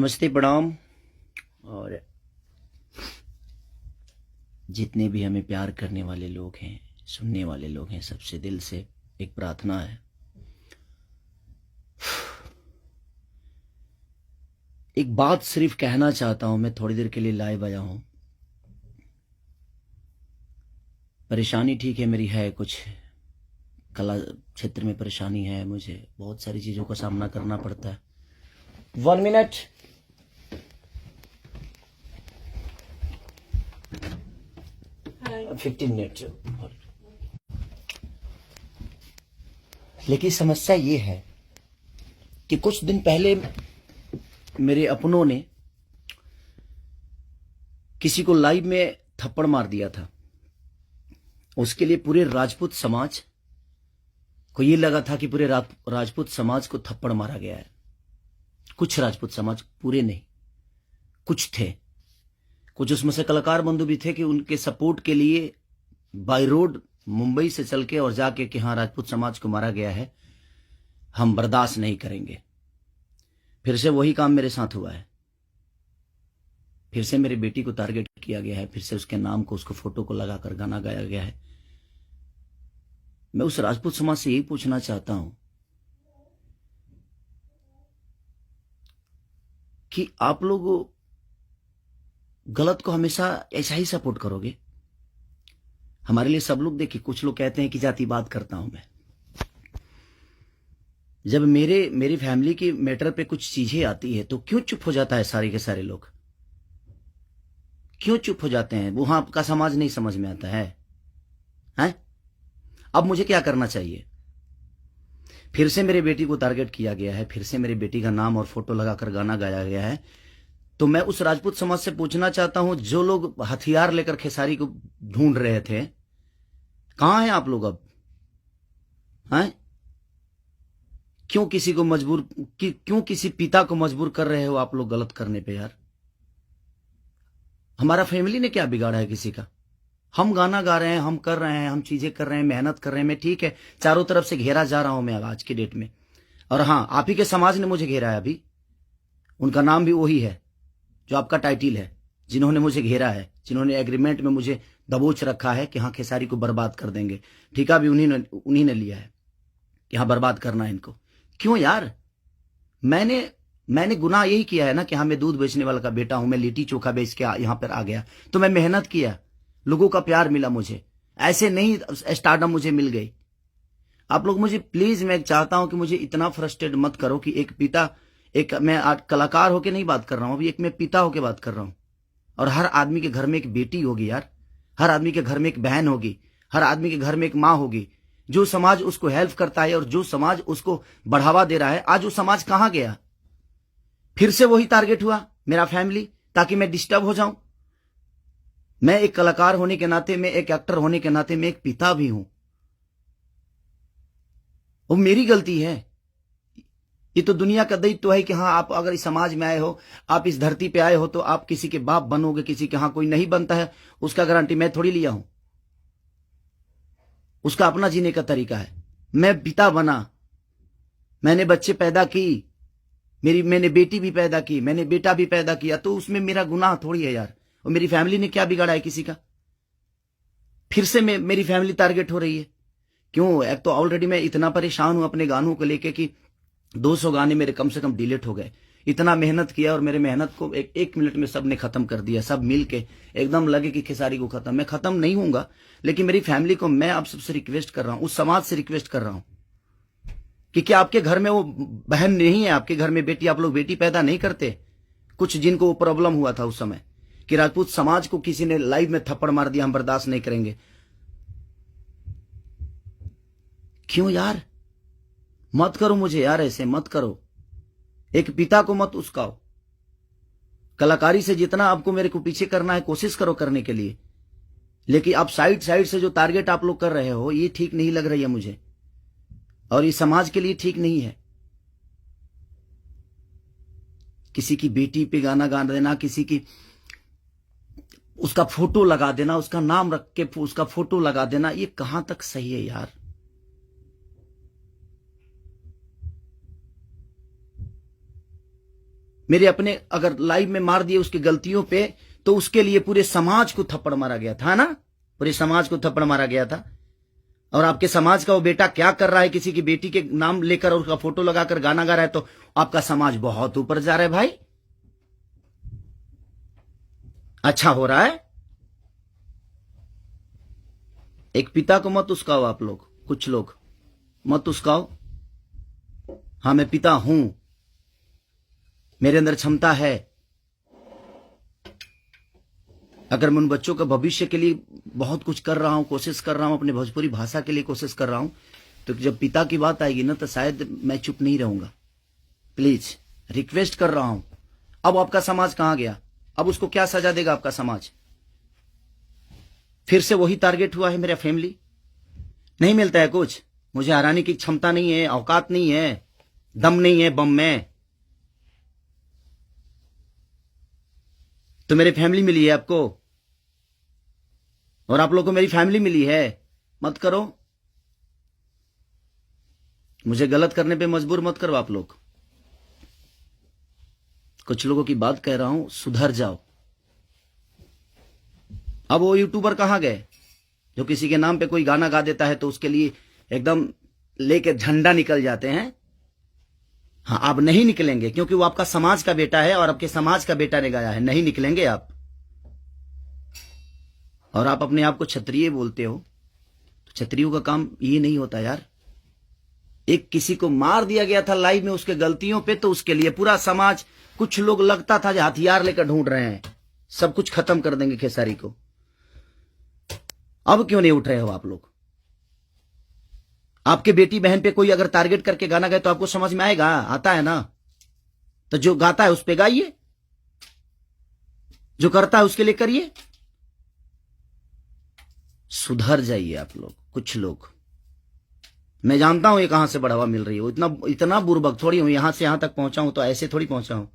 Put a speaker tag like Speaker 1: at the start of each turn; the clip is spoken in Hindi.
Speaker 1: नमस्ते, प्रणाम। और जितने भी हमें प्यार करने वाले लोग हैं, सुनने वाले लोग हैं, सबसे दिल से एक प्रार्थना है। एक बात सिर्फ कहना चाहता हूं, मैं थोड़ी देर के लिए लाइव आया हूं। परेशानी ठीक है, मेरी है कुछ कला क्षेत्र में परेशानी है, मुझे बहुत सारी चीजों का सामना करना पड़ता है। 1 मिनट।
Speaker 2: Hi.
Speaker 1: 15 मिनट। लेकिन समस्या ये है कि कुछ दिन पहले मेरे अपनों ने किसी को लाइव में थप्पड़ मार दिया था। उसके लिए पूरे राजपूत समाज को ये लगा था कि पूरे राजपूत समाज को थप्पड़ मारा गया है। कुछ राजपूत समाज, पूरे नहीं, कुछ थे। कुछ उसमें से कलाकार बंधु भी थे कि उनके सपोर्ट के लिए बाय रोड मुंबई से चल के और जाके कि हाँ, राजपूत समाज को मारा गया है, हम बर्दाश्त नहीं करेंगे। फिर से वही काम मेरे साथ हुआ है। फिर से मेरी बेटी को टारगेट किया गया है, फिर से उसके नाम को, उसको फोटो को लगाकर गाना गाया गया है। मैं उस राजपूत समाज से यही पूछना चाहता हूं कि आप लोग गलत को हमेशा ऐसा ही सपोर्ट करोगे? हमारे लिए सब लोग, देखिए, कुछ लोग कहते हैं कि जातिवाद करता हूं मैं। जब मेरी फैमिली की मैटर पे कुछ चीजें आती है तो क्यों चुप हो जाता है सारे के सारे लोग? क्यों चुप हो जाते हैं? वहां आपका समाज नहीं समझ में आता है? हैं? अब मुझे क्या करना चाहिए? फिर से मेरी बेटी को टारगेट किया गया है, फिर से मेरी बेटी का नाम और फोटो लगाकर गाना गाया गया है। तो मैं उस राजपूत समाज से पूछना चाहता हूं, जो लोग हथियार लेकर खेसारी को ढूंढ रहे थे, कहां हैं आप लोग अब? हैं? क्यों किसी को मजबूर, क्यों किसी पिता को मजबूर कर रहे हो आप लोग गलत करने पे? यार, हमारा फैमिली ने क्या बिगाड़ा है किसी का? हम गाना गा रहे हैं, हम कर रहे हैं, हम चीजें कर रहे हैं, मेहनत कर रहे हैं। मैं ठीक है, चारों तरफ से घेरा जा रहा हूं मैं आज की डेट में। और हाँ, आप ही के समाज ने मुझे घेरा है अभी। उनका नाम भी वही है जो आपका टाइटिल है, जिन्होंने मुझे घेरा है, जिन्होंने एग्रीमेंट में मुझे दबोच रखा है कि हाँ, खेसारी को बर्बाद कर देंगे। ठेका भी उन्हीं ने लिया है कि हाँ, बर्बाद करना है इनको। क्यों यार? मैंने गुनाह यही किया है ना कि हाँ, मैं दूध बेचने वाला का बेटा हूं, मैं लिट्टी चोखा बेच के यहां पर आ गया, तो मैं मेहनत किया, लोगों का प्यार मिला मुझे। ऐसे नहीं स्टारडम मुझे मिल गई। आप लोग मुझे प्लीज, मैं चाहता हूं कि मुझे इतना फ्रस्ट्रेट मत करो कि एक पिता, एक मैं आज कलाकार होके नहीं बात कर रहा हूं, अभी एक मैं पिता होके बात कर रहा हूं। और हर आदमी के घर में एक बेटी होगी यार, हर आदमी के घर में एक बहन होगी, हर आदमी के घर में एक माँ होगी। जो समाज उसको हेल्प करता है और जो समाज उसको बढ़ावा दे रहा है, आज वो समाज कहां गया? फिर से वही टारगेट हुआ, मेरा फैमिली, ताकि मैं डिस्टर्ब हो जाऊं। मैं एक कलाकार होने के नाते, मैं एक एक्टर होने के नाते, मैं एक पिता भी हूं। वो मेरी गलती है। ये तो दुनिया का दायित्व है कि हाँ, आप अगर इस समाज में आए हो, आप इस धरती पे आए हो, तो आप किसी के बाप बनोगे, किसी के। हाँ, कोई नहीं बनता है उसका गारंटी मैं थोड़ी लिया हूं। उसका अपना जीने का तरीका है। मैं पिता बना, मैंने बच्चे पैदा की, मैंने बेटी भी पैदा की, मैंने बेटा भी पैदा किया, तो उसमें मेरा गुनाह थोड़ी है यार। और मेरी फैमिली ने क्या बिगाड़ा है किसी का? फिर से मेरी फैमिली टारगेट हो रही है। क्यों? एक तो ऑलरेडी मैं इतना परेशान हूं अपने गानों को लेके कि 200 गाने मेरे कम से कम डिलीट हो गए। इतना मेहनत किया और मेरे मेहनत को एक मिनट में सबने खत्म कर दिया। सब मिल के एकदम लगे कि खेसारी को खत्म। मैं खत्म नहीं हूंगा, लेकिन मेरी फैमिली को मैं आप सबसे रिक्वेस्ट कर रहा हूं, उस समाज से रिक्वेस्ट कर रहा हूं कि क्या आपके घर में वो बहन नहीं है? आपके घर में बेटी, आप लोग बेटी पैदा नहीं करते? कुछ जिनको वो प्रॉब्लम हुआ था उस समय कि राजपूत समाज को किसी ने लाइव में थप्पड़ मार दिया, हम बर्दाश्त नहीं करेंगे। क्यों यार? मत करो मुझे यार, ऐसे मत करो। एक पिता को मत उस्काओ। कलाकारी से जितना आपको मेरे को पीछे करना है, कोशिश करो करने के लिए, लेकिन आप साइड से जो टारगेट आप लोग कर रहे हो, ये ठीक नहीं लग रही है मुझे, और ये समाज के लिए ठीक नहीं है। किसी की बेटी पे गाना गा देना, किसी की उसका फोटो लगा देना, उसका नाम रख के उसका फोटो लगा देना, ये कहां तक सही है यार? मेरे अपने अगर लाइव में मार दिए उसकी गलतियों पे, तो उसके लिए पूरे समाज को थप्पड़ मारा गया था ना, पूरे समाज को थप्पड़ मारा गया था। और आपके समाज का वो बेटा क्या कर रहा है, किसी की बेटी के नाम लेकर और उसका फोटो लगाकर गाना गा रहा है, तो आपका समाज बहुत ऊपर जा रहा है भाई। अच्छा हो रहा है। एक पिता को मत उस्काओ आप लोग, कुछ लोग मत उस्काओ। हाँ, मैं पिता हूं, मेरे अंदर क्षमता है। अगर मैं उन बच्चों का भविष्य के लिए बहुत कुछ कर रहा हूं, कोशिश कर रहा हूं, अपने भोजपुरी भाषा के लिए कोशिश कर रहा हूं, तो जब पिता की बात आएगी ना, तो शायद मैं चुप नहीं रहूंगा। प्लीज रिक्वेस्ट कर रहा हूं। अब आपका समाज कहां गया? अब उसको क्या सजा देगा आपका समाज? फिर से वही टारगेट हुआ है मेरा फैमिली। नहीं मिलता है कुछ, मुझे हराने की क्षमता नहीं है, औकात नहीं है, दम नहीं है बम में, तो मेरी फैमिली मिली है आपको, और आप लोगों को मेरी फैमिली मिली है। मत करो, मुझे गलत करने पे मजबूर मत करो आप लोग। कुछ लोगों की बात कह रहा हूं, सुधर जाओ। अब वो यूट्यूबर कहां गए जो किसी के नाम पे कोई गाना गा देता है तो उसके लिए एकदम लेके झंडा निकल जाते हैं? हाँ, आप नहीं निकलेंगे, क्योंकि वो आपका समाज का बेटा है और आपके समाज का बेटा ने गाया है। नहीं निकलेंगे आप। और आप अपने आप को क्षत्रिय बोलते हो, तो क्षत्रियों का काम ये नहीं होता यार। एक किसी को मार दिया गया था लाइव में उसके गलतियों पे, तो उसके लिए पूरा समाज, कुछ लोग लगता था जो हथियार लेकर ढूंढ रहे हैं, सब कुछ खत्म कर देंगे खेसारी को। अब क्यों नहीं उठ रहे हो आप लोग? आपके बेटी बहन पे कोई अगर टारगेट करके गाना गाए तो आपको समझ में आएगा? आता है ना? तो जो गाता है उस पे गाइए, जो करता है उसके लिए करिए। सुधर जाइए आप लोग, कुछ लोग। मैं जानता हूं ये कहां से बढ़ावा मिल रही है, इतना बुर्बक थोड़ी हूं। यहां से यहां तक पहुंचा हूं तो ऐसे थोड़ी पहुंचा हूं।